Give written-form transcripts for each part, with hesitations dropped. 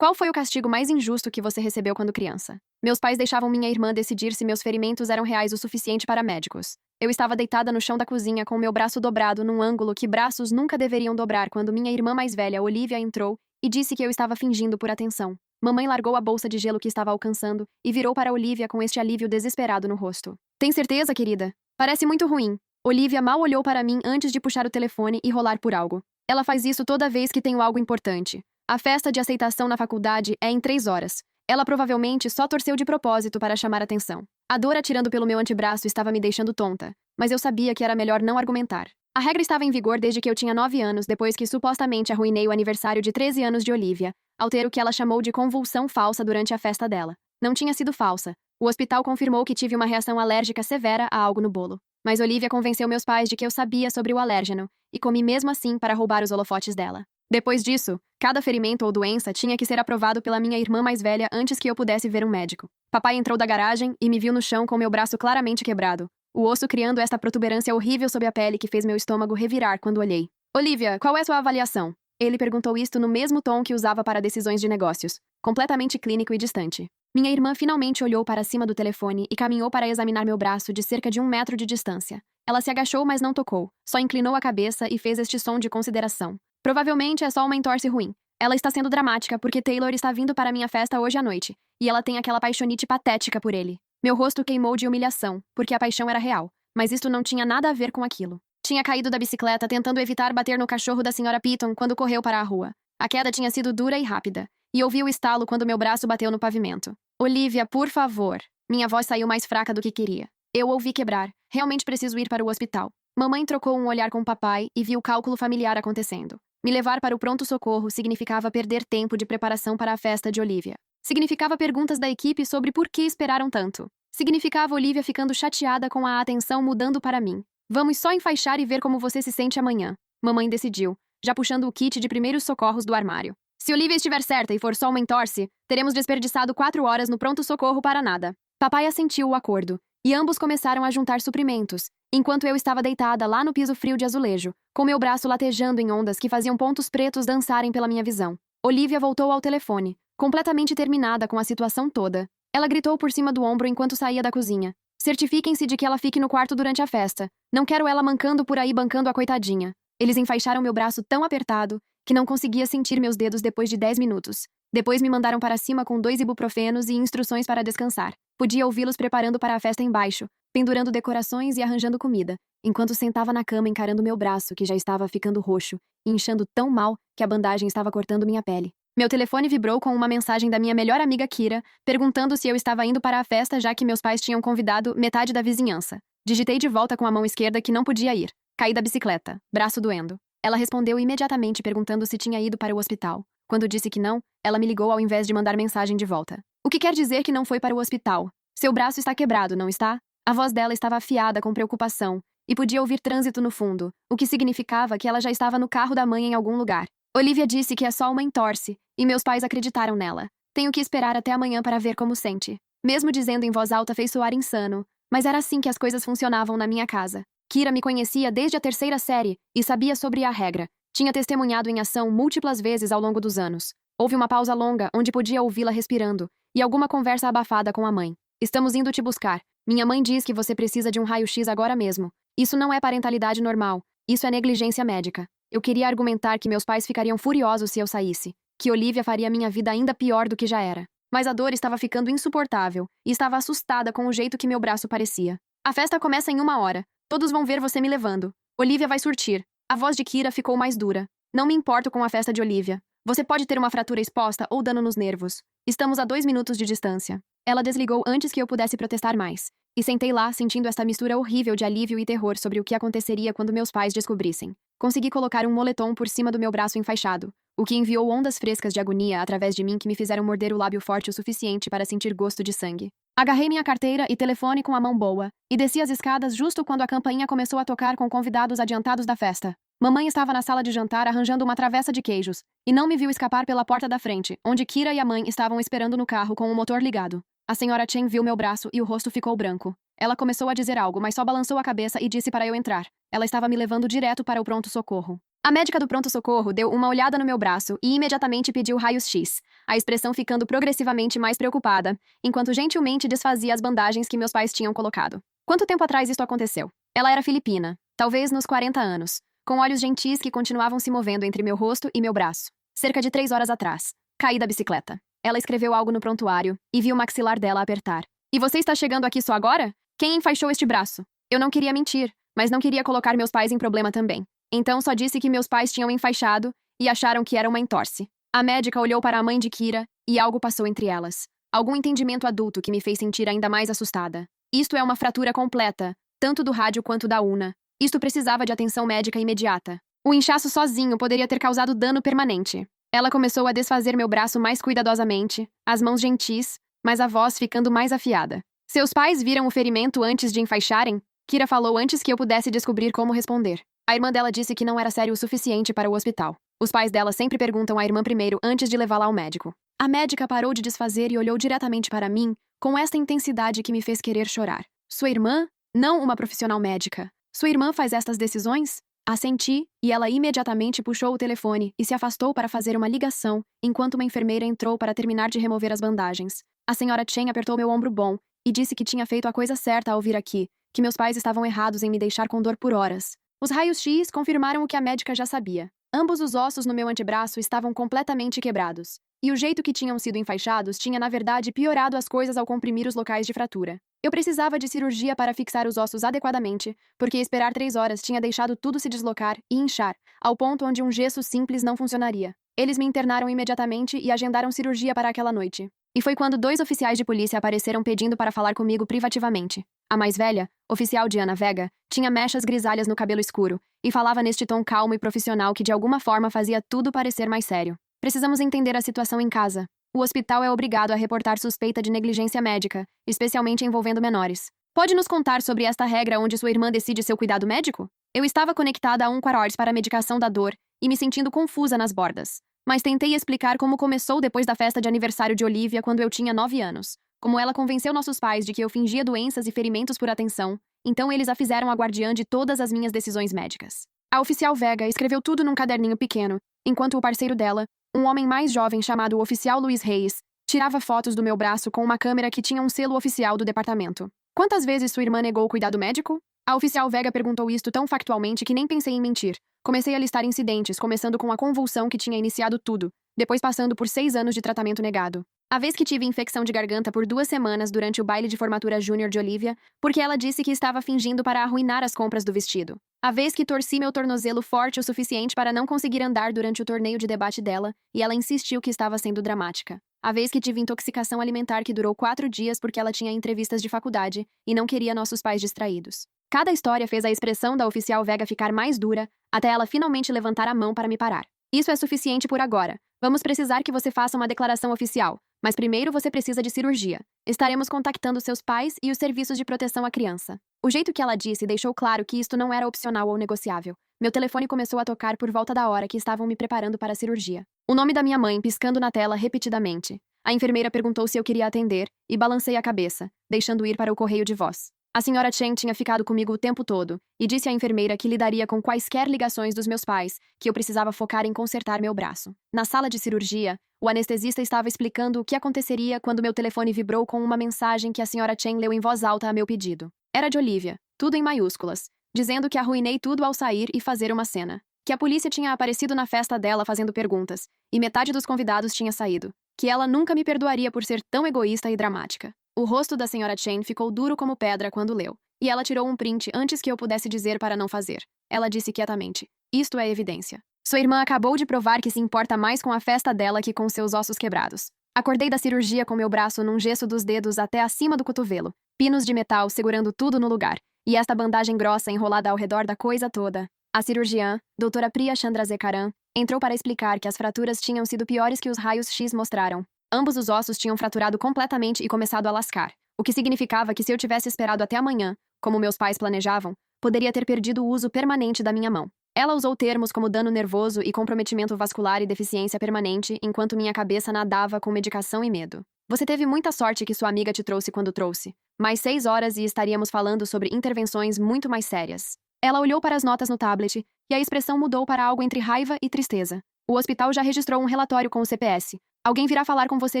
Qual foi o castigo mais injusto que você recebeu quando criança? Meus pais deixavam minha irmã decidir se meus ferimentos eram reais o suficiente para médicos. Eu estava deitada no chão da cozinha com meu braço dobrado num ângulo que braços nunca deveriam dobrar quando minha irmã mais velha, Olivia, entrou e disse que eu estava fingindo por atenção. Mamãe largou a bolsa de gelo que estava alcançando e virou para Olivia com este alívio desesperado no rosto. Tem certeza, querida? Parece muito ruim. Olivia mal olhou para mim antes de puxar o telefone e rolar por algo. Ela faz isso toda vez que tenho algo importante. A festa de aceitação na faculdade é em 3 horas. Ela provavelmente só torceu de propósito para chamar atenção. A dor atirando pelo meu antebraço estava me deixando tonta, mas eu sabia que era melhor não argumentar. A regra estava em vigor desde que eu tinha 9 anos, depois que supostamente arruinei o aniversário de 13 anos de Olivia, ao ter o que ela chamou de convulsão falsa durante a festa dela. Não tinha sido falsa. O hospital confirmou que tive uma reação alérgica severa a algo no bolo. Mas Olivia convenceu meus pais de que eu sabia sobre o alérgeno, e comi mesmo assim para roubar os holofotes dela. Depois disso, cada ferimento ou doença tinha que ser aprovado pela minha irmã mais velha antes que eu pudesse ver um médico. Papai entrou da garagem e me viu no chão com meu braço claramente quebrado, o osso criando esta protuberância horrível sob a pele que fez meu estômago revirar quando olhei. Olivia, qual é sua avaliação? Ele perguntou isto no mesmo tom que usava para decisões de negócios, completamente clínico e distante. Minha irmã finalmente olhou para cima do telefone e caminhou para examinar meu braço de cerca de 1 metro de distância. Ela se agachou, mas não tocou, só inclinou a cabeça e fez este som de consideração. Provavelmente é só uma entorse ruim. Ela está sendo dramática porque Taylor está vindo para minha festa hoje à noite, e ela tem aquela paixonite patética por ele. Meu rosto queimou de humilhação, porque a paixão era real, mas isto não tinha nada a ver com aquilo. Tinha caído da bicicleta tentando evitar bater no cachorro da Sra. Piton quando correu para a rua. A queda tinha sido dura e rápida, e ouvi o estalo quando meu braço bateu no pavimento. Olivia, por favor. Minha voz saiu mais fraca do que queria. Eu ouvi quebrar. Realmente preciso ir para o hospital. Mamãe trocou um olhar com papai e viu o cálculo familiar acontecendo. Me levar para o pronto-socorro significava perder tempo de preparação para a festa de Olivia. Significava perguntas da equipe sobre por que esperaram tanto. Significava Olivia ficando chateada com a atenção mudando para mim. Vamos só enfaixar e ver como você se sente amanhã. Mamãe decidiu, já puxando o kit de primeiros socorros do armário. Se Olivia estiver certa e for só uma entorse, teremos desperdiçado 4 horas no pronto-socorro para nada. Papai assentiu o acordo, e ambos começaram a juntar suprimentos, enquanto eu estava deitada lá no piso frio de azulejo, com meu braço latejando em ondas que faziam pontos pretos dançarem pela minha visão. Olivia voltou ao telefone, completamente terminada com a situação toda. Ela gritou por cima do ombro enquanto saía da cozinha. Certifiquem-se de que ela fique no quarto durante a festa. Não quero ela mancando por aí bancando a coitadinha. Eles enfaixaram meu braço tão apertado que não conseguia sentir meus dedos depois de 10 minutos. Depois me mandaram para cima com 2 ibuprofenos e instruções para descansar. Podia ouvi-los preparando para a festa embaixo, pendurando decorações e arranjando comida, enquanto sentava na cama encarando meu braço, que já estava ficando roxo, e inchando tão mal que a bandagem estava cortando minha pele. Meu telefone vibrou com uma mensagem da minha melhor amiga Kira, perguntando se eu estava indo para a festa já que meus pais tinham convidado metade da vizinhança. Digitei de volta com a mão esquerda que não podia ir. Caí da bicicleta, braço doendo. Ela respondeu imediatamente perguntando se tinha ido para o hospital. Quando disse que não, ela me ligou ao invés de mandar mensagem de volta. O que quer dizer que não foi para o hospital? Seu braço está quebrado, não está? A voz dela estava afiada com preocupação, e podia ouvir trânsito no fundo, o que significava que ela já estava no carro da mãe em algum lugar. Olivia disse que é só uma entorse, e meus pais acreditaram nela. Tenho que esperar até amanhã para ver como sente. Mesmo dizendo em voz alta fez soar insano, mas era assim que as coisas funcionavam na minha casa. Kira me conhecia desde a 3ª série e sabia sobre a regra. Tinha testemunhado em ação múltiplas vezes ao longo dos anos. Houve uma pausa longa onde podia ouvi-la respirando, e alguma conversa abafada com a mãe. Estamos indo te buscar. Minha mãe diz que você precisa de um raio-x agora mesmo. Isso não é parentalidade normal. Isso é negligência médica. Eu queria argumentar que meus pais ficariam furiosos se eu saísse, que Olivia faria minha vida ainda pior do que já era. Mas a dor estava ficando insuportável, e estava assustada com o jeito que meu braço parecia. A festa começa em 1 hora. Todos vão ver você me levando. Olivia vai surtir. A voz de Kira ficou mais dura. Não me importo com a festa de Olivia. Você pode ter uma fratura exposta ou dano nos nervos. Estamos a 2 minutos de distância. Ela desligou antes que eu pudesse protestar mais. E sentei lá, sentindo esta mistura horrível de alívio e terror sobre o que aconteceria quando meus pais descobrissem. Consegui colocar um moletom por cima do meu braço enfaixado, o que enviou ondas frescas de agonia através de mim que me fizeram morder o lábio forte o suficiente para sentir gosto de sangue. Agarrei minha carteira e telefone com a mão boa, e desci as escadas justo quando a campainha começou a tocar com convidados adiantados da festa. Mamãe estava na sala de jantar arranjando uma travessa de queijos, e não me viu escapar pela porta da frente, onde Kira e a mãe estavam esperando no carro com o motor ligado. A senhora Chen viu meu braço e o rosto ficou branco. Ela começou a dizer algo, mas só balançou a cabeça e disse para eu entrar. Ela estava me levando direto para o pronto-socorro. A médica do pronto-socorro deu uma olhada no meu braço e imediatamente pediu raios-x, a expressão ficando progressivamente mais preocupada, enquanto gentilmente desfazia as bandagens que meus pais tinham colocado. Quanto tempo atrás isto aconteceu? Ela era filipina, talvez nos 40 anos, com olhos gentis que continuavam se movendo entre meu rosto e meu braço. Cerca de 3 horas atrás. Caí da bicicleta. Ela escreveu algo no prontuário e vi o maxilar dela apertar. E você está chegando aqui só agora? Quem enfaixou este braço? Eu não queria mentir, mas não queria colocar meus pais em problema também. Então só disse que meus pais tinham enfaixado e acharam que era uma entorse. A médica olhou para a mãe de Kira e algo passou entre elas. Algum entendimento adulto que me fez sentir ainda mais assustada. Isto é uma fratura completa, tanto do rádio quanto da una. Isto precisava de atenção médica imediata. O inchaço sozinho poderia ter causado dano permanente. Ela começou a desfazer meu braço mais cuidadosamente, as mãos gentis, mas a voz ficando mais afiada. Seus pais viram o ferimento antes de enfaixarem? Kira falou antes que eu pudesse descobrir como responder. A irmã dela disse que não era sério o suficiente para o hospital. Os pais dela sempre perguntam à irmã primeiro antes de levá-la ao médico. A médica parou de desfazer e olhou diretamente para mim, com esta intensidade que me fez querer chorar. Sua irmã? Não uma profissional médica. Sua irmã faz estas decisões? Assenti, e ela imediatamente puxou o telefone e se afastou para fazer uma ligação, enquanto uma enfermeira entrou para terminar de remover as bandagens. A senhora Chen apertou meu ombro bom e disse que tinha feito a coisa certa ao vir aqui, que meus pais estavam errados em me deixar com dor por horas. Os raios-x confirmaram o que a médica já sabia. Ambos os ossos no meu antebraço estavam completamente quebrados. E o jeito que tinham sido enfaixados tinha, na verdade, piorado as coisas ao comprimir os locais de fratura. Eu precisava de cirurgia para fixar os ossos adequadamente, porque esperar 3 horas tinha deixado tudo se deslocar e inchar, ao ponto onde um gesso simples não funcionaria. Eles me internaram imediatamente e agendaram cirurgia para aquela noite. E foi quando 2 oficiais de polícia apareceram pedindo para falar comigo privativamente. A mais velha, oficial Diana Vega, tinha mechas grisalhas no cabelo escuro e falava neste tom calmo e profissional que de alguma forma fazia tudo parecer mais sério. Precisamos entender a situação em casa. O hospital é obrigado a reportar suspeita de negligência médica, especialmente envolvendo menores. Pode nos contar sobre esta regra onde sua irmã decide seu cuidado médico? Eu estava conectada a um quartz para a medicação da dor e me sentindo confusa nas bordas. Mas tentei explicar como começou depois da festa de aniversário de Olivia quando eu tinha 9 anos. Como ela convenceu nossos pais de que eu fingia doenças e ferimentos por atenção, então eles a fizeram a guardiã de todas as minhas decisões médicas. A oficial Vega escreveu tudo num caderninho pequeno, enquanto o parceiro dela, um homem mais jovem chamado oficial Luiz Reis, tirava fotos do meu braço com uma câmera que tinha um selo oficial do departamento. Quantas vezes sua irmã negou o cuidado médico? A oficial Vega perguntou isto tão factualmente que nem pensei em mentir. Comecei a listar incidentes, começando com a convulsão que tinha iniciado tudo, depois passando por 6 anos de tratamento negado. A vez que tive infecção de garganta por 2 semanas durante o baile de formatura júnior de Olivia, porque ela disse que estava fingindo para arruinar as compras do vestido. A vez que torci meu tornozelo forte o suficiente para não conseguir andar durante o torneio de debate dela, e ela insistiu que estava sendo dramática. A vez que tive intoxicação alimentar que durou 4 dias porque ela tinha entrevistas de faculdade e não queria nossos pais distraídos. Cada história fez a expressão da oficial Vega ficar mais dura, até ela finalmente levantar a mão para me parar. Isso é suficiente por agora. Vamos precisar que você faça uma declaração oficial, mas primeiro você precisa de cirurgia. Estaremos contactando seus pais e os serviços de proteção à criança. O jeito que ela disse deixou claro que isto não era opcional ou negociável. Meu telefone começou a tocar por volta da hora que estavam me preparando para a cirurgia. O nome da minha mãe piscando na tela repetidamente. A enfermeira perguntou se eu queria atender e balancei a cabeça, deixando ir para o correio de voz. A senhora Chen tinha ficado comigo o tempo todo e disse à enfermeira que lidaria com quaisquer ligações dos meus pais, que eu precisava focar em consertar meu braço. Na sala de cirurgia, o anestesista estava explicando o que aconteceria quando meu telefone vibrou com uma mensagem que a senhora Chen leu em voz alta a meu pedido. Era de Olivia, tudo em maiúsculas, dizendo que arruinei tudo ao sair e fazer uma cena. Que a polícia tinha aparecido na festa dela fazendo perguntas, e metade dos convidados tinha saído. Que ela nunca me perdoaria por ser tão egoísta e dramática. O rosto da senhora Chen ficou duro como pedra quando leu, e ela tirou um print antes que eu pudesse dizer para não fazer. Ela disse quietamente: "Isto é evidência. Sua irmã acabou de provar que se importa mais com a festa dela que com seus ossos quebrados." Acordei da cirurgia com meu braço num gesso dos dedos até acima do cotovelo, pinos de metal segurando tudo no lugar, e esta bandagem grossa enrolada ao redor da coisa toda. A cirurgiã, doutora Priya Chandrasekaran, entrou para explicar que as fraturas tinham sido piores que os raios-x mostraram. Ambos os ossos tinham fraturado completamente e começado a lascar, o que significava que se eu tivesse esperado até amanhã, como meus pais planejavam, poderia ter perdido o uso permanente da minha mão. Ela usou termos como dano nervoso e comprometimento vascular e deficiência permanente, enquanto minha cabeça nadava com medicação e medo. Você teve muita sorte que sua amiga te trouxe quando trouxe. Mais 6 horas e estaríamos falando sobre intervenções muito mais sérias. Ela olhou para as notas no tablet e a expressão mudou para algo entre raiva e tristeza. O hospital já registrou um relatório com o CPS. Alguém virá falar com você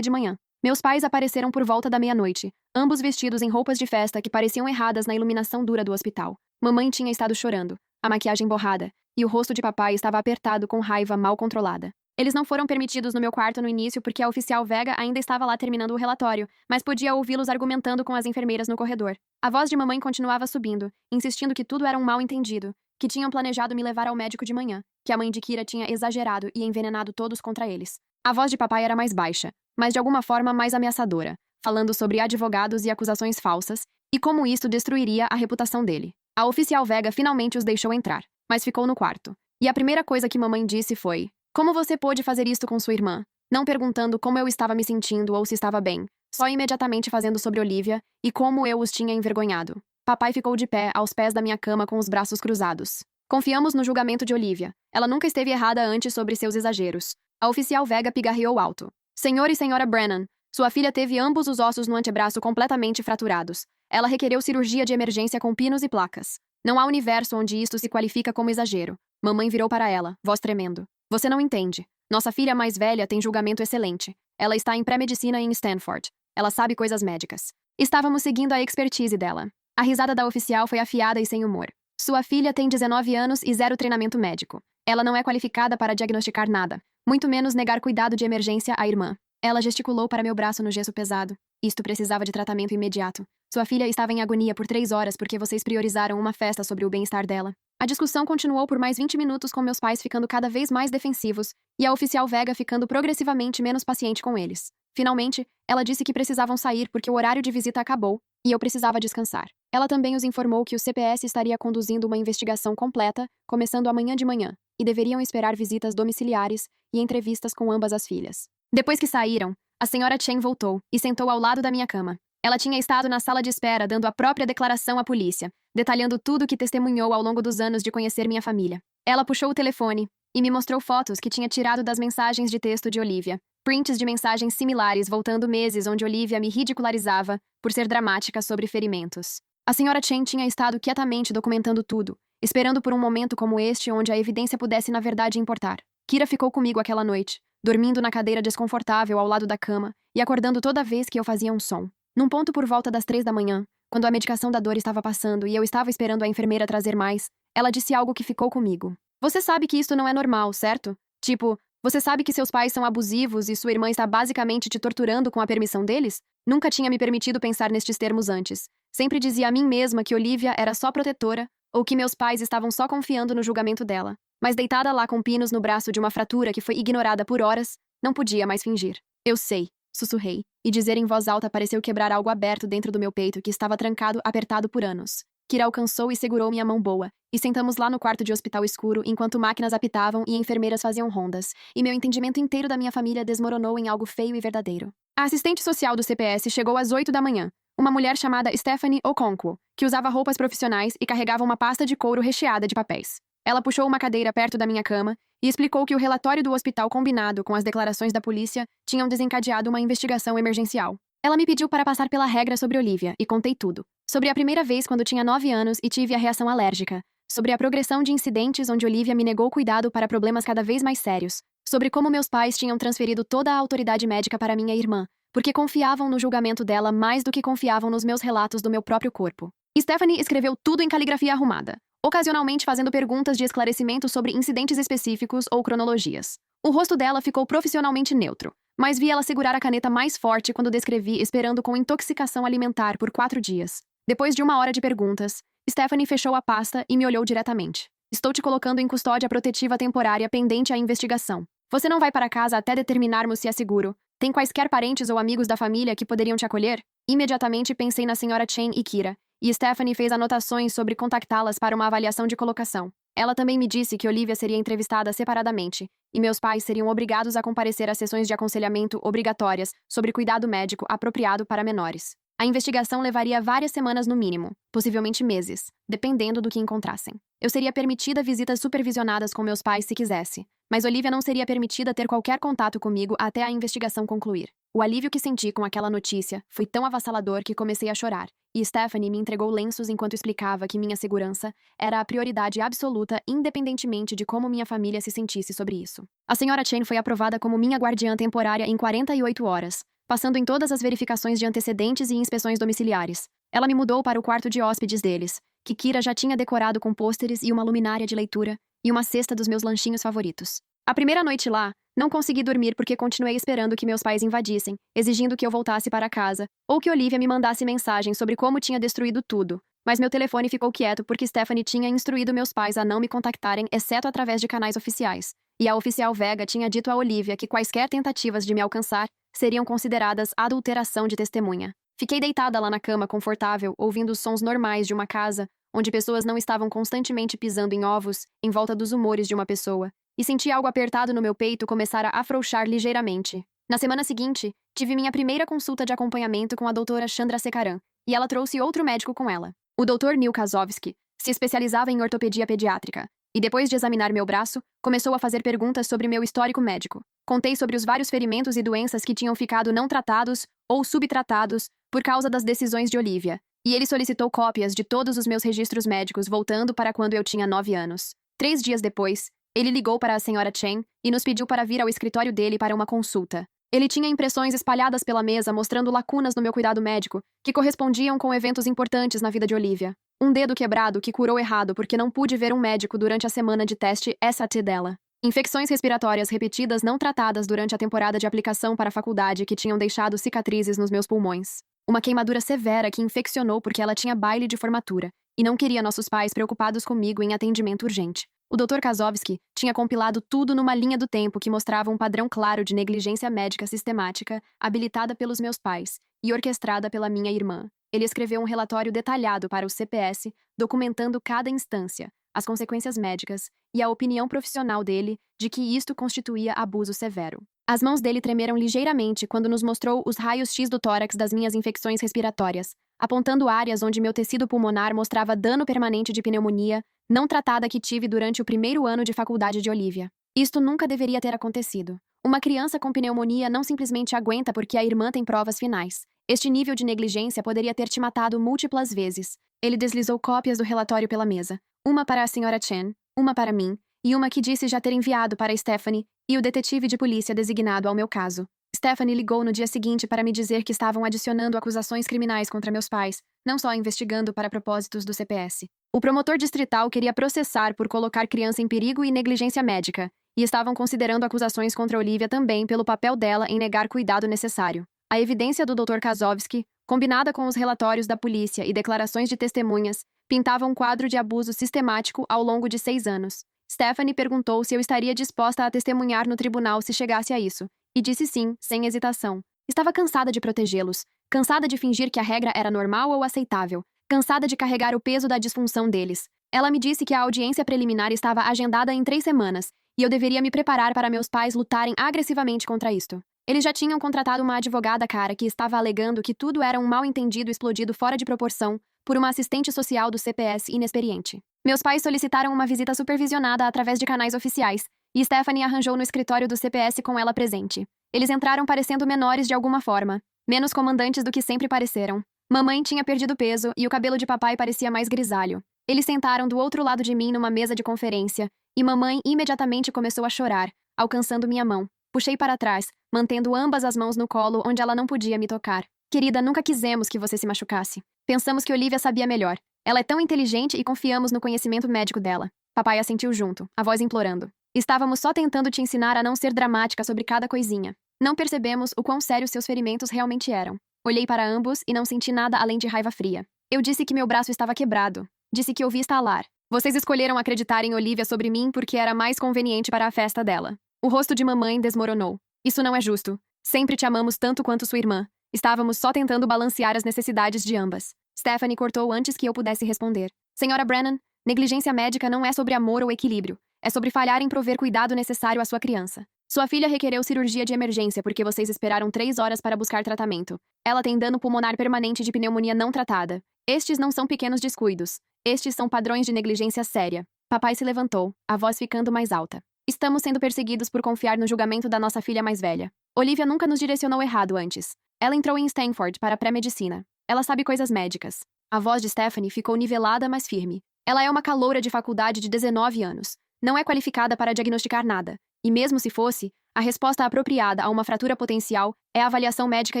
de manhã. Meus pais apareceram por volta da meia-noite, ambos vestidos em roupas de festa que pareciam erradas na iluminação dura do hospital. Mamãe tinha estado chorando, a maquiagem borrada, e o rosto de papai estava apertado com raiva mal controlada. Eles não foram permitidos no meu quarto no início porque a oficial Vega ainda estava lá terminando o relatório, mas podia ouvi-los argumentando com as enfermeiras no corredor. A voz de mamãe continuava subindo, insistindo que tudo era um mal-entendido, que tinham planejado me levar ao médico de manhã, que a mãe de Kira tinha exagerado e envenenado todos contra eles. A voz de papai era mais baixa, mas de alguma forma mais ameaçadora, falando sobre advogados e acusações falsas, e como isto destruiria a reputação dele. A oficial Vega finalmente os deixou entrar, mas ficou no quarto. E a primeira coisa que mamãe disse foi: "Como você pôde fazer isto com sua irmã?" Não perguntando como eu estava me sentindo ou se estava bem, só imediatamente fazendo sobre Olivia e como eu os tinha envergonhado. Papai ficou de pé aos pés da minha cama com os braços cruzados. Confiamos no julgamento de Olivia. Ela nunca esteve errada antes sobre seus exageros. A oficial Vega pigarreou alto. Senhor e senhora Brennan, sua filha teve ambos os ossos no antebraço completamente fraturados. Ela requereu cirurgia de emergência com pinos e placas. Não há universo onde isto se qualifica como exagero. Mamãe virou para ela, voz tremendo. Você não entende. Nossa filha mais velha tem julgamento excelente. Ela está em pré-medicina em Stanford. Ela sabe coisas médicas. Estávamos seguindo a expertise dela. A risada da oficial foi afiada e sem humor. Sua filha tem 19 anos e zero treinamento médico. Ela não é qualificada para diagnosticar nada, muito menos negar cuidado de emergência à irmã. Ela gesticulou para meu braço no gesso pesado. Isto precisava de tratamento imediato. Sua filha estava em agonia por 3 horas porque vocês priorizaram uma festa sobre o bem-estar dela. A discussão continuou por mais 20 minutos com meus pais ficando cada vez mais defensivos e a oficial Vega ficando progressivamente menos paciente com eles. Finalmente, ela disse que precisavam sair porque o horário de visita acabou e eu precisava descansar. Ela também os informou que o CPS estaria conduzindo uma investigação completa, começando amanhã de manhã, e deveriam esperar visitas domiciliares e entrevistas com ambas as filhas. Depois que saíram, a senhora Chen voltou e sentou ao lado da minha cama. Ela tinha estado na sala de espera dando a própria declaração à polícia, detalhando tudo o que testemunhou ao longo dos anos de conhecer minha família. Ela puxou o telefone e me mostrou fotos que tinha tirado das mensagens de texto de Olivia, prints de mensagens similares voltando meses onde Olivia me ridicularizava por ser dramática sobre ferimentos. A senhora Chen tinha estado quietamente documentando tudo, esperando por um momento como este onde a evidência pudesse na verdade importar. Kira ficou comigo aquela noite, dormindo na cadeira desconfortável ao lado da cama e acordando toda vez que eu fazia um som. Num ponto por volta das 3 da manhã, quando a medicação da dor estava passando e eu estava esperando a enfermeira trazer mais, ela disse algo que ficou comigo. Você sabe que isto não é normal, certo? Tipo, você sabe que seus pais são abusivos e sua irmã está basicamente te torturando com a permissão deles? Nunca tinha me permitido pensar nestes termos antes. Sempre dizia a mim mesma que Olivia era só protetora ou que meus pais estavam só confiando no julgamento dela. Mas deitada lá com pinos no braço de uma fratura que foi ignorada por horas, não podia mais fingir. Eu sei, sussurrei, e dizer em voz alta pareceu quebrar algo aberto dentro do meu peito que estava trancado, apertado por anos. Kira alcançou e segurou minha mão boa, e sentamos lá no quarto de hospital escuro enquanto máquinas apitavam e enfermeiras faziam rondas, e meu entendimento inteiro da minha família desmoronou em algo feio e verdadeiro. A assistente social do CPS chegou às 8 da manhã, uma mulher chamada Stephanie Okonkwo, que usava roupas profissionais e carregava uma pasta de couro recheada de papéis. Ela puxou uma cadeira perto da minha cama e explicou que o relatório do hospital combinado com as declarações da polícia tinham desencadeado uma investigação emergencial. Ela me pediu para passar pela regra sobre Olivia e contei tudo. Sobre a primeira vez quando tinha 9 anos e tive a reação alérgica. Sobre a progressão de incidentes onde Olivia me negou cuidado para problemas cada vez mais sérios. Sobre como meus pais tinham transferido toda a autoridade médica para minha irmã, porque confiavam no julgamento dela mais do que confiavam nos meus relatos do meu próprio corpo. Stephanie escreveu tudo em caligrafia arrumada, ocasionalmente fazendo perguntas de esclarecimento sobre incidentes específicos ou cronologias. O rosto dela ficou profissionalmente neutro, mas vi ela segurar a caneta mais forte quando descrevi esperando com intoxicação alimentar por 4 dias. Depois de 1 hora de perguntas, Stephanie fechou a pasta e me olhou diretamente. Estou te colocando em custódia protetiva temporária pendente à investigação. Você não vai para casa até determinarmos se é seguro. Tem quaisquer parentes ou amigos da família que poderiam te acolher? Imediatamente pensei na senhora Chen e Kira, e Stephanie fez anotações sobre contactá-las para uma avaliação de colocação. Ela também me disse que Olivia seria entrevistada separadamente, e meus pais seriam obrigados a comparecer às sessões de aconselhamento obrigatórias sobre cuidado médico apropriado para menores. A investigação levaria várias semanas no mínimo, possivelmente meses, dependendo do que encontrassem. Eu seria permitida visitas supervisionadas com meus pais se quisesse, mas Olivia não seria permitida ter qualquer contato comigo até a investigação concluir. O alívio que senti com aquela notícia foi tão avassalador que comecei a chorar, e Stephanie me entregou lenços enquanto explicava que minha segurança era a prioridade absoluta independentemente de como minha família se sentisse sobre isso. A senhora Chen foi aprovada como minha guardiã temporária em 48 horas, passando em todas as verificações de antecedentes e inspeções domiciliares. Ela me mudou para o quarto de hóspedes deles, que Kira já tinha decorado com pôsteres e uma luminária de leitura, e uma cesta dos meus lanchinhos favoritos. A primeira noite lá, não consegui dormir porque continuei esperando que meus pais invadissem, exigindo que eu voltasse para casa, ou que Olivia me mandasse mensagem sobre como tinha destruído tudo. Mas meu telefone ficou quieto porque Stephanie tinha instruído meus pais a não me contactarem, exceto através de canais oficiais. E a oficial Vega tinha dito a Olivia que quaisquer tentativas de me alcançar seriam consideradas adulteração de testemunha. Fiquei deitada lá na cama, confortável, ouvindo os sons normais de uma casa, onde pessoas não estavam constantemente pisando em ovos, em volta dos humores de uma pessoa, e senti algo apertado no meu peito começar a afrouxar ligeiramente. Na semana seguinte, tive minha primeira consulta de acompanhamento com a doutora Chandra Sekaran, e ela trouxe outro médico com ela. O Dr. Neil Kazovsky se especializava em ortopedia pediátrica, e depois de examinar meu braço, começou a fazer perguntas sobre meu histórico médico. Contei sobre os vários ferimentos e doenças que tinham ficado não tratados ou subtratados por causa das decisões de Olivia, e ele solicitou cópias de todos os meus registros médicos voltando para quando eu tinha 9 anos. 3 dias depois, ele ligou para a senhora Chen e nos pediu para vir ao escritório dele para uma consulta. Ele tinha impressões espalhadas pela mesa mostrando lacunas no meu cuidado médico, que correspondiam com eventos importantes na vida de Olivia. Um dedo quebrado que curou errado porque não pude ver um médico durante a semana de teste SAT dela. Infecções respiratórias repetidas não tratadas durante a temporada de aplicação para a faculdade que tinham deixado cicatrizes nos meus pulmões. Uma queimadura severa que infeccionou porque ela tinha baile de formatura e não queria nossos pais preocupados comigo em atendimento urgente. O Dr. Kazovsky tinha compilado tudo numa linha do tempo que mostrava um padrão claro de negligência médica sistemática, habilitada pelos meus pais e orquestrada pela minha irmã. Ele escreveu um relatório detalhado para o CPS, documentando cada instância, as consequências médicas e a opinião profissional dele de que isto constituía abuso severo. As mãos dele tremeram ligeiramente quando nos mostrou os raios-x do tórax das minhas infecções respiratórias, apontando áreas onde meu tecido pulmonar mostrava dano permanente de pneumonia não tratada que tive durante o primeiro ano de faculdade de Olivia. Isto nunca deveria ter acontecido. Uma criança com pneumonia não simplesmente aguenta porque a irmã tem provas finais. Este nível de negligência poderia ter te matado múltiplas vezes. Ele deslizou cópias do relatório pela mesa. Uma para a senhora Chen, uma para mim, e uma que disse já ter enviado para Stephanie e o detetive de polícia designado ao meu caso. Stephanie ligou no dia seguinte para me dizer que estavam adicionando acusações criminais contra meus pais, não só investigando para propósitos do CPS. O promotor distrital queria processar por colocar criança em perigo e negligência médica, e estavam considerando acusações contra Olivia também pelo papel dela em negar cuidado necessário. A evidência do Dr. Kazovsky, combinada com os relatórios da polícia e declarações de testemunhas, pintava um quadro de abuso sistemático ao longo de 6 anos. Stephanie perguntou se eu estaria disposta a testemunhar no tribunal se chegasse a isso, e disse sim, sem hesitação. Estava cansada de protegê-los, cansada de fingir que a regra era normal ou aceitável, cansada de carregar o peso da disfunção deles. Ela me disse que a audiência preliminar estava agendada em 3 semanas, e eu deveria me preparar para meus pais lutarem agressivamente contra isto. Eles já tinham contratado uma advogada cara que estava alegando que tudo era um mal-entendido explodido fora de proporção por uma assistente social do CPS inexperiente. Meus pais solicitaram uma visita supervisionada através de canais oficiais, e Stephanie arranjou no escritório do CPS com ela presente. Eles entraram parecendo menores de alguma forma, menos comandantes do que sempre pareceram. Mamãe tinha perdido peso e o cabelo de papai parecia mais grisalho. Eles sentaram do outro lado de mim numa mesa de conferência, e mamãe imediatamente começou a chorar, alcançando minha mão. Puxei para trás, mantendo ambas as mãos no colo onde ela não podia me tocar. Querida, nunca quisemos que você se machucasse. Pensamos que Olivia sabia melhor. Ela é tão inteligente e confiamos no conhecimento médico dela. Papai assentiu junto, a voz implorando. Estávamos só tentando te ensinar a não ser dramática sobre cada coisinha. Não percebemos o quão sérios seus ferimentos realmente eram. Olhei para ambos e não senti nada além de raiva fria. Eu disse que meu braço estava quebrado. Disse que ouvi estalar. Vocês escolheram acreditar em Olivia sobre mim porque era mais conveniente para a festa dela. O rosto de mamãe desmoronou. Isso não é justo. Sempre te amamos tanto quanto sua irmã. Estávamos só tentando balancear as necessidades de ambas. Stephanie cortou antes que eu pudesse responder. Senhora Brennan, negligência médica não é sobre amor ou equilíbrio. É sobre falhar em prover cuidado necessário à sua criança. Sua filha requereu cirurgia de emergência porque vocês esperaram 3 horas para buscar tratamento. Ela tem dano pulmonar permanente de pneumonia não tratada. Estes não são pequenos descuidos. Estes são padrões de negligência séria. Papai se levantou, a voz ficando mais alta. Estamos sendo perseguidos por confiar no julgamento da nossa filha mais velha. Olivia nunca nos direcionou errado antes. Ela entrou em Stanford para pré-medicina. Ela sabe coisas médicas. A voz de Stephanie ficou nivelada, mas firme. Ela é uma caloura de faculdade de 19 anos. Não é qualificada para diagnosticar nada. E mesmo se fosse, a resposta apropriada a uma fratura potencial é a avaliação médica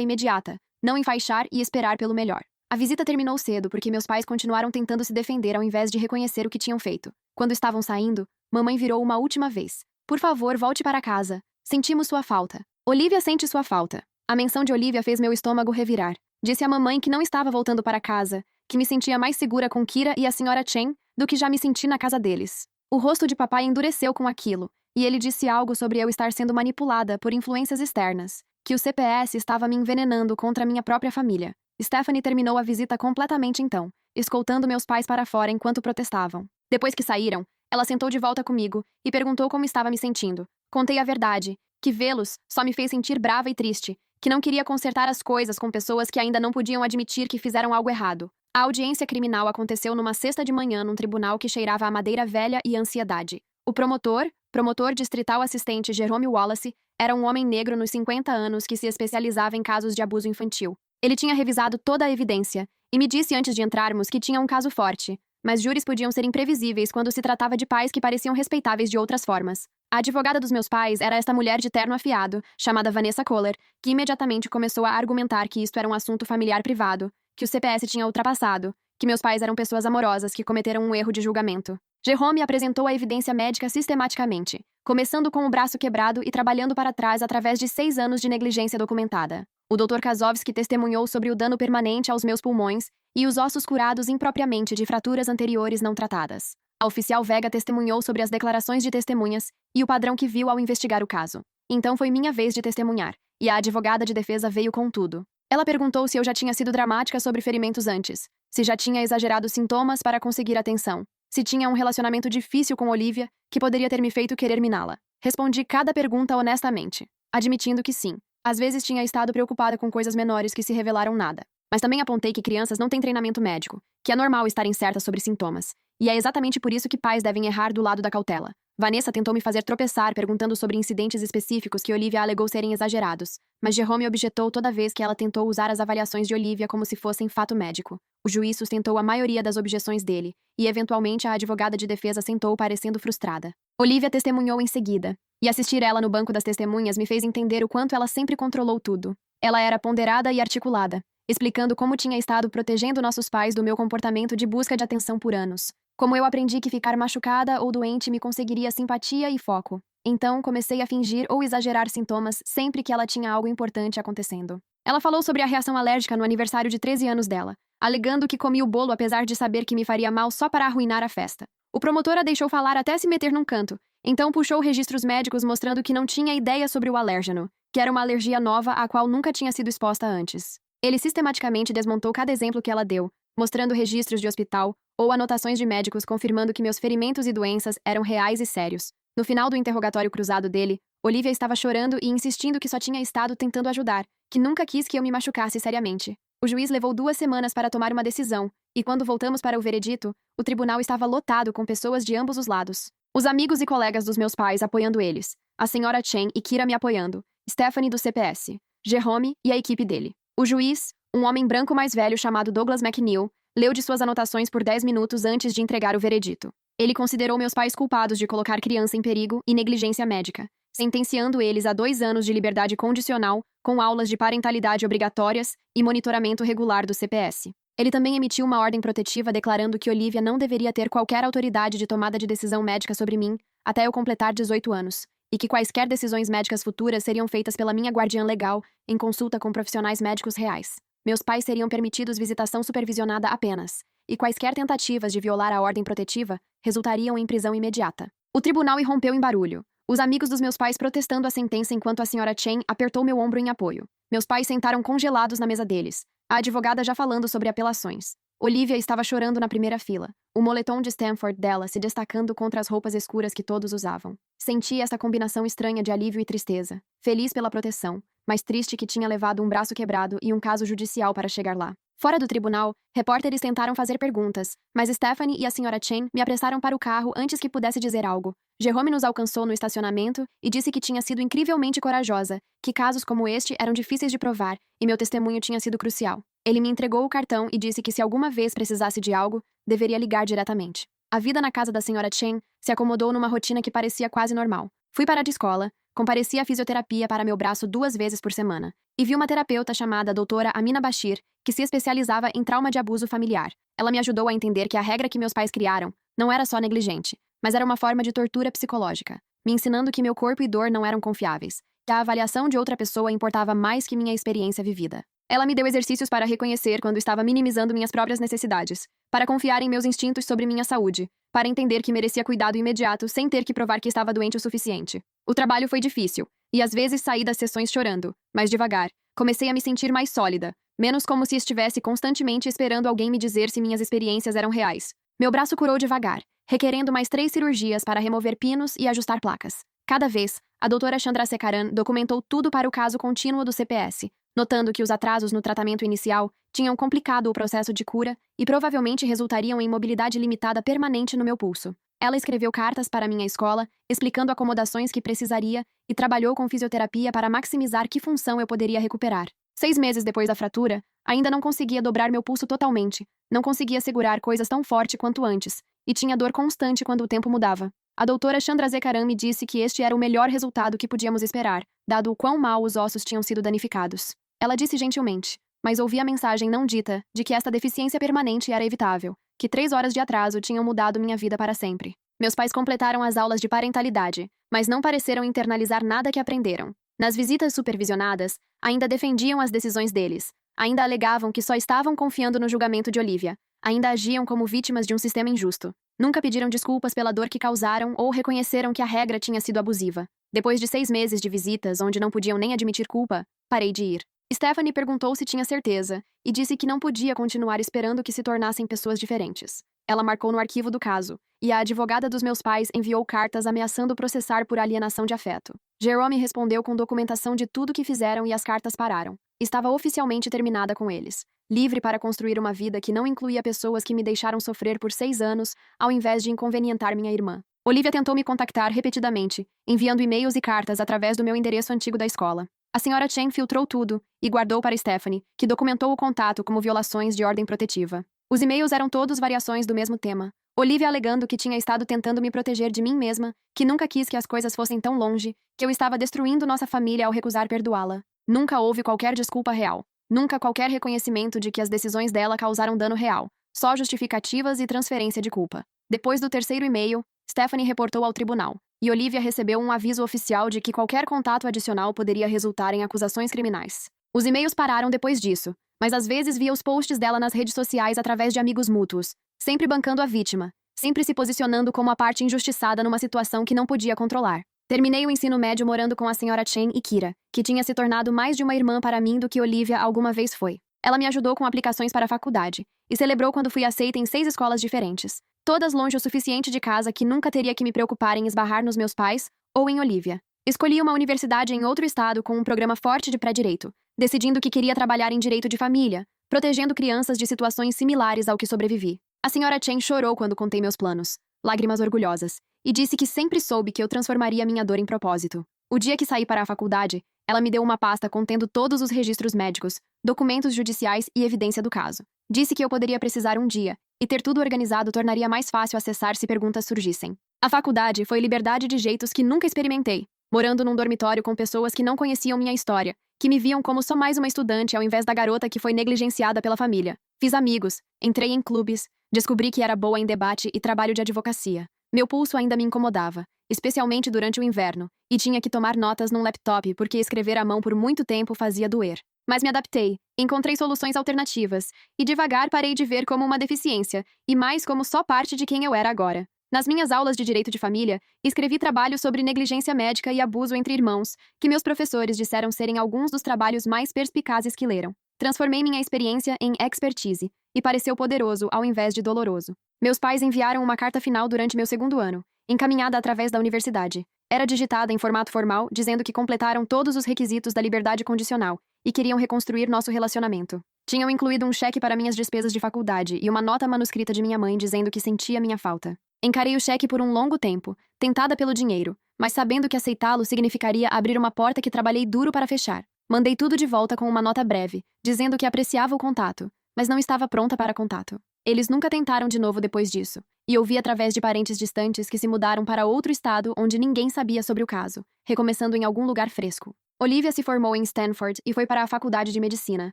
imediata, não enfaixar e esperar pelo melhor. A visita terminou cedo porque meus pais continuaram tentando se defender ao invés de reconhecer o que tinham feito. Quando estavam saindo, mamãe virou uma última vez. Por favor, volte para casa. Sentimos sua falta. Olivia sente sua falta. A menção de Olivia fez meu estômago revirar. Disse à mamãe que não estava voltando para casa, que me sentia mais segura com Kira e a senhora Chen do que já me senti na casa deles. O rosto de papai endureceu com aquilo, e ele disse algo sobre eu estar sendo manipulada por influências externas, que o CPS estava me envenenando contra minha própria família. Stephanie terminou a visita completamente então, escoltando meus pais para fora enquanto protestavam. Depois que saíram, ela sentou de volta comigo e perguntou como estava me sentindo. Contei a verdade, que vê-los só me fez sentir brava e triste, que não queria consertar as coisas com pessoas que ainda não podiam admitir que fizeram algo errado. A audiência criminal aconteceu numa sexta de manhã num tribunal que cheirava a madeira velha e ansiedade. O promotor distrital assistente Jerome Wallace, era um homem negro nos 50 anos que se especializava em casos de abuso infantil. Ele tinha revisado toda a evidência e me disse antes de entrarmos que tinha um caso forte, mas júris podiam ser imprevisíveis quando se tratava de pais que pareciam respeitáveis de outras formas. A advogada dos meus pais era esta mulher de terno afiado, chamada Vanessa Kohler, que imediatamente começou a argumentar que isto era um assunto familiar privado, que o CPS tinha ultrapassado, que meus pais eram pessoas amorosas que cometeram um erro de julgamento. Jerome apresentou a evidência médica sistematicamente, começando com o braço quebrado e trabalhando para trás através de 6 anos de negligência documentada. O Dr. Kazovski testemunhou sobre o dano permanente aos meus pulmões e os ossos curados impropriamente de fraturas anteriores não tratadas. A oficial Vega testemunhou sobre as declarações de testemunhas e o padrão que viu ao investigar o caso. Então foi minha vez de testemunhar, e a advogada de defesa veio com tudo. Ela perguntou se eu já tinha sido dramática sobre ferimentos antes, se já tinha exagerado sintomas para conseguir atenção, se tinha um relacionamento difícil com Olivia que poderia ter me feito querer miná-la. Respondi cada pergunta honestamente, admitindo que sim. Às vezes tinha estado preocupada com coisas menores que se revelaram nada. Mas também apontei que crianças não têm treinamento médico, que é normal estarem certas sobre sintomas. E é exatamente por isso que pais devem errar do lado da cautela. Vanessa tentou me fazer tropeçar perguntando sobre incidentes específicos que Olivia alegou serem exagerados, mas Jerome objetou toda vez que ela tentou usar as avaliações de Olivia como se fossem fato médico. O juiz sustentou a maioria das objeções dele, e eventualmente a advogada de defesa sentou parecendo frustrada. Olivia testemunhou em seguida, e assistir ela no banco das testemunhas me fez entender o quanto ela sempre controlou tudo. Ela era ponderada e articulada, explicando como tinha estado protegendo nossos pais do meu comportamento de busca de atenção por anos. Como eu aprendi que ficar machucada ou doente me conseguiria simpatia e foco. Então, comecei a fingir ou exagerar sintomas sempre que ela tinha algo importante acontecendo. Ela falou sobre a reação alérgica no aniversário de 13 anos dela, alegando que comi o bolo apesar de saber que me faria mal só para arruinar a festa. O promotor a deixou falar até se meter num canto, então puxou registros médicos mostrando que não tinha ideia sobre o alérgeno, que era uma alergia nova à qual nunca tinha sido exposta antes. Ele sistematicamente desmontou cada exemplo que ela deu, mostrando registros de hospital ou anotações de médicos confirmando que meus ferimentos e doenças eram reais e sérios. No final do interrogatório cruzado dele, Olivia estava chorando e insistindo que só tinha estado tentando ajudar, que nunca quis que eu me machucasse seriamente. O juiz levou 2 semanas para tomar uma decisão, e quando voltamos para o veredito, o tribunal estava lotado com pessoas de ambos os lados. Os amigos e colegas dos meus pais apoiando eles, a senhora Chen e Kira me apoiando, Stephanie do CPS, Jerome e a equipe dele. O juiz, um homem branco mais velho chamado Douglas McNeil, leu de suas anotações por 10 minutos antes de entregar o veredito. Ele considerou meus pais culpados de colocar criança em perigo e negligência médica, sentenciando eles a 2 anos de liberdade condicional, com aulas de parentalidade obrigatórias e monitoramento regular do CPS. Ele também emitiu uma ordem protetiva declarando que Olivia não deveria ter qualquer autoridade de tomada de decisão médica sobre mim até eu completar 18 anos, e que quaisquer decisões médicas futuras seriam feitas pela minha guardiã legal em consulta com profissionais médicos reais. Meus pais seriam permitidos visitação supervisionada apenas, e quaisquer tentativas de violar a ordem protetiva resultariam em prisão imediata. O tribunal irrompeu em barulho, os amigos dos meus pais protestando a sentença enquanto a senhora Chen apertou meu ombro em apoio. Meus pais sentaram congelados na mesa deles, a advogada já falando sobre apelações. Olivia estava chorando na primeira fila, o moletom de Stanford dela se destacando contra as roupas escuras que todos usavam. Senti essa combinação estranha de alívio e tristeza, feliz pela proteção, mas triste que tinha levado um braço quebrado e um caso judicial para chegar lá. Fora do tribunal, repórteres tentaram fazer perguntas, mas Stephanie e a Sra. Chen me apressaram para o carro antes que pudesse dizer algo. Jerome nos alcançou no estacionamento e disse que tinha sido incrivelmente corajosa, que casos como este eram difíceis de provar e meu testemunho tinha sido crucial. Ele me entregou o cartão e disse que se alguma vez precisasse de algo, deveria ligar diretamente. A vida na casa da Sra. Chen se acomodou numa rotina que parecia quase normal. Fui para a escola, compareci à fisioterapia para meu braço 2 vezes por semana, e vi uma terapeuta chamada doutora Amina Bashir, que se especializava em trauma de abuso familiar. Ela me ajudou a entender que a regra que meus pais criaram não era só negligente, mas era uma forma de tortura psicológica, me ensinando que meu corpo e dor não eram confiáveis, que a avaliação de outra pessoa importava mais que minha experiência vivida. Ela me deu exercícios para reconhecer quando estava minimizando minhas próprias necessidades, para confiar em meus instintos sobre minha saúde, para entender que merecia cuidado imediato sem ter que provar que estava doente o suficiente. O trabalho foi difícil, e às vezes saí das sessões chorando, mas devagar, comecei a me sentir mais sólida, menos como se estivesse constantemente esperando alguém me dizer se minhas experiências eram reais. Meu braço curou devagar, requerendo mais 3 cirurgias para remover pinos e ajustar placas. Cada vez, a doutora Chandrasekaran documentou tudo para o caso contínuo do CPS, notando que os atrasos no tratamento inicial tinham complicado o processo de cura e provavelmente resultariam em mobilidade limitada permanente no meu pulso. Ela escreveu cartas para minha escola, explicando acomodações que precisaria e trabalhou com fisioterapia para maximizar que função eu poderia recuperar. 6 meses depois da fratura, ainda não conseguia dobrar meu pulso totalmente, não conseguia segurar coisas tão forte quanto antes, e tinha dor constante quando o tempo mudava. A doutora Chandrasekaran me disse que este era o melhor resultado que podíamos esperar, dado o quão mal os ossos tinham sido danificados. Ela disse gentilmente, mas ouvi a mensagem não dita de que esta deficiência permanente era evitável, que 3 horas de atraso tinham mudado minha vida para sempre. Meus pais completaram as aulas de parentalidade, mas não pareceram internalizar nada que aprenderam. Nas visitas supervisionadas, ainda defendiam as decisões deles, ainda alegavam que só estavam confiando no julgamento de Olivia, ainda agiam como vítimas de um sistema injusto. Nunca pediram desculpas pela dor que causaram ou reconheceram que a regra tinha sido abusiva. Depois de 6 meses de visitas onde não podiam nem admitir culpa, parei de ir. Stephanie perguntou se tinha certeza e disse que não podia continuar esperando que se tornassem pessoas diferentes. Ela marcou no arquivo do caso, e a advogada dos meus pais enviou cartas ameaçando processar por alienação de afeto. Jerome respondeu com documentação de tudo que fizeram e as cartas pararam. Estava oficialmente terminada com eles, livre para construir uma vida que não incluía pessoas que me deixaram sofrer por 6 anos, ao invés de inconvenientar minha irmã. Olivia tentou me contactar repetidamente, enviando e-mails e cartas através do meu endereço antigo da escola. A Sra. Chen filtrou tudo e guardou para Stephanie, que documentou o contato como violações de ordem protetiva. Os e-mails eram todos variações do mesmo tema. Olivia alegando que tinha estado tentando me proteger de mim mesma, que nunca quis que as coisas fossem tão longe, que eu estava destruindo nossa família ao recusar perdoá-la. Nunca houve qualquer desculpa real. Nunca qualquer reconhecimento de que as decisões dela causaram dano real. Só justificativas e transferência de culpa. Depois do 3º e-mail, Stephanie reportou ao tribunal, e Olivia recebeu um aviso oficial de que qualquer contato adicional poderia resultar em acusações criminais. Os e-mails pararam depois disso, mas às vezes via os posts dela nas redes sociais através de amigos mútuos, sempre bancando a vítima, sempre se posicionando como a parte injustiçada numa situação que não podia controlar. Terminei o ensino médio morando com a Sra. Chen e Kira, que tinha se tornado mais de uma irmã para mim do que Olivia alguma vez foi. Ela me ajudou com aplicações para a faculdade, e celebrou quando fui aceita em 6 escolas diferentes, todas longe o suficiente de casa que nunca teria que me preocupar em esbarrar nos meus pais ou em Olivia. Escolhi uma universidade em outro estado com um programa forte de pré-direito, decidindo que queria trabalhar em direito de família, protegendo crianças de situações similares ao que sobrevivi. A Sra. Chen chorou quando contei meus planos, lágrimas orgulhosas, e disse que sempre soube que eu transformaria minha dor em propósito. O dia que saí para a faculdade, ela me deu uma pasta contendo todos os registros médicos, documentos judiciais e evidência do caso. Disse que eu poderia precisar um dia, e ter tudo organizado tornaria mais fácil acessar se perguntas surgissem. A faculdade foi liberdade de jeitos que nunca experimentei, morando num dormitório com pessoas que não conheciam minha história, que me viam como só mais uma estudante ao invés da garota que foi negligenciada pela família. Fiz amigos, entrei em clubes, descobri que era boa em debate e trabalho de advocacia. Meu pulso ainda me incomodava, especialmente durante o inverno, e tinha que tomar notas num laptop porque escrever à mão por muito tempo fazia doer. Mas me adaptei, encontrei soluções alternativas, e devagar parei de ver como uma deficiência, e mais como só parte de quem eu era agora. Nas minhas aulas de direito de família, escrevi trabalhos sobre negligência médica e abuso entre irmãos, que meus professores disseram serem alguns dos trabalhos mais perspicazes que leram. Transformei minha experiência em expertise, e pareceu poderoso ao invés de doloroso. Meus pais enviaram uma carta final durante meu segundo ano, encaminhada através da universidade. Era digitada em formato formal, dizendo que completaram todos os requisitos da liberdade condicional e queriam reconstruir nosso relacionamento. Tinham incluído um cheque para minhas despesas de faculdade e uma nota manuscrita de minha mãe dizendo que sentia minha falta. Encarei o cheque por um longo tempo, tentada pelo dinheiro, mas sabendo que aceitá-lo significaria abrir uma porta que trabalhei duro para fechar. Mandei tudo de volta com uma nota breve, dizendo que apreciava o contato, mas não estava pronta para contato. Eles nunca tentaram de novo depois disso, e ouvi através de parentes distantes que se mudaram para outro estado onde ninguém sabia sobre o caso, recomeçando em algum lugar fresco. Olivia se formou em Stanford e foi para a faculdade de medicina,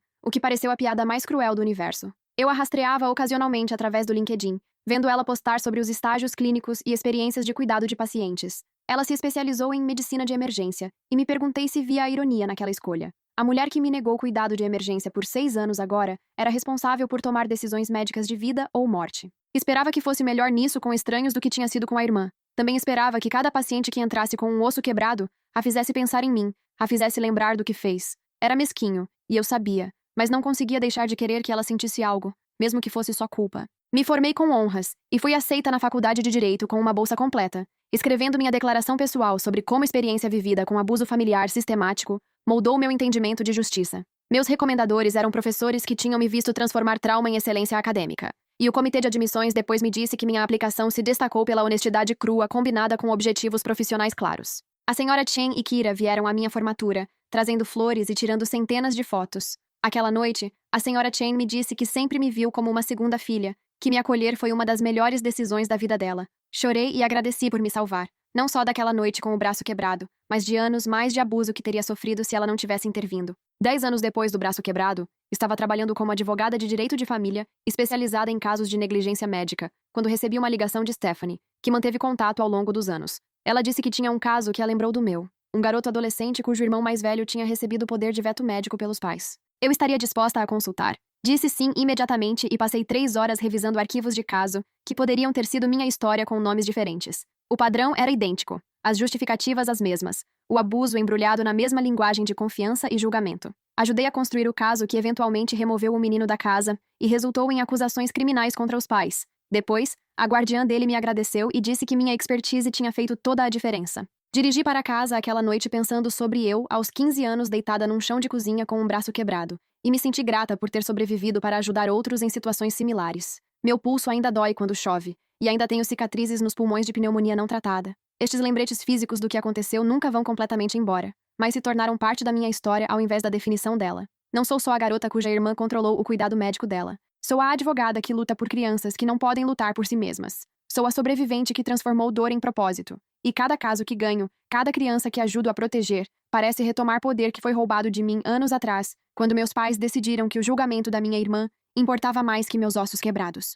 o que pareceu a piada mais cruel do universo. Eu a rastreava ocasionalmente através do LinkedIn, vendo ela postar sobre os estágios clínicos e experiências de cuidado de pacientes. Ela se especializou em medicina de emergência, e me perguntei se via a ironia naquela escolha. A mulher que me negou cuidado de emergência por 6 anos agora era responsável por tomar decisões médicas de vida ou morte. Esperava que fosse melhor nisso com estranhos do que tinha sido com a irmã. Também esperava que cada paciente que entrasse com um osso quebrado a fizesse pensar em mim, a fizesse lembrar do que fez. Era mesquinho, e eu sabia, mas não conseguia deixar de querer que ela sentisse algo, mesmo que fosse só culpa. Me formei com honras e fui aceita na faculdade de Direito com uma bolsa completa, escrevendo minha declaração pessoal sobre como a experiência vivida com abuso familiar sistemático moldou meu entendimento de justiça. Meus recomendadores eram professores que tinham me visto transformar trauma em excelência acadêmica. E o comitê de admissões depois me disse que minha aplicação se destacou pela honestidade crua combinada com objetivos profissionais claros. A senhora Chen e Kira vieram à minha formatura, trazendo flores e tirando centenas de fotos. Aquela noite, a senhora Chen me disse que sempre me viu como uma segunda filha, que me acolher foi uma das melhores decisões da vida dela. Chorei e agradeci por me salvar, não só daquela noite com o braço quebrado, mas de anos mais de abuso que teria sofrido se ela não tivesse intervindo. 10 anos depois do braço quebrado, estava trabalhando como advogada de direito de família, especializada em casos de negligência médica, quando recebi uma ligação de Stephanie, que manteve contato ao longo dos anos. Ela disse que tinha um caso que a lembrou do meu. Um garoto adolescente cujo irmão mais velho tinha recebido o poder de veto médico pelos pais. Eu estaria disposta a consultar. Disse sim imediatamente e passei 3 horas revisando arquivos de caso que poderiam ter sido minha história com nomes diferentes. O padrão era idêntico, as justificativas as mesmas, o abuso embrulhado na mesma linguagem de confiança e julgamento. Ajudei a construir o caso que eventualmente removeu o menino da casa e resultou em acusações criminais contra os pais. Depois, a guardiã dele me agradeceu e disse que minha expertise tinha feito toda a diferença. Dirigi para casa aquela noite pensando sobre eu, aos 15 anos, deitada num chão de cozinha com um braço quebrado, e me senti grata por ter sobrevivido para ajudar outros em situações similares. Meu pulso ainda dói quando chove, e ainda tenho cicatrizes nos pulmões de pneumonia não tratada. Estes lembretes físicos do que aconteceu nunca vão completamente embora, mas se tornaram parte da minha história ao invés da definição dela. Não sou só a garota cuja irmã controlou o cuidado médico dela. Sou a advogada que luta por crianças que não podem lutar por si mesmas. Sou a sobrevivente que transformou dor em propósito. E cada caso que ganho, cada criança que ajudo a proteger, parece retomar poder que foi roubado de mim anos atrás, quando meus pais decidiram que o julgamento da minha irmã importava mais que meus ossos quebrados.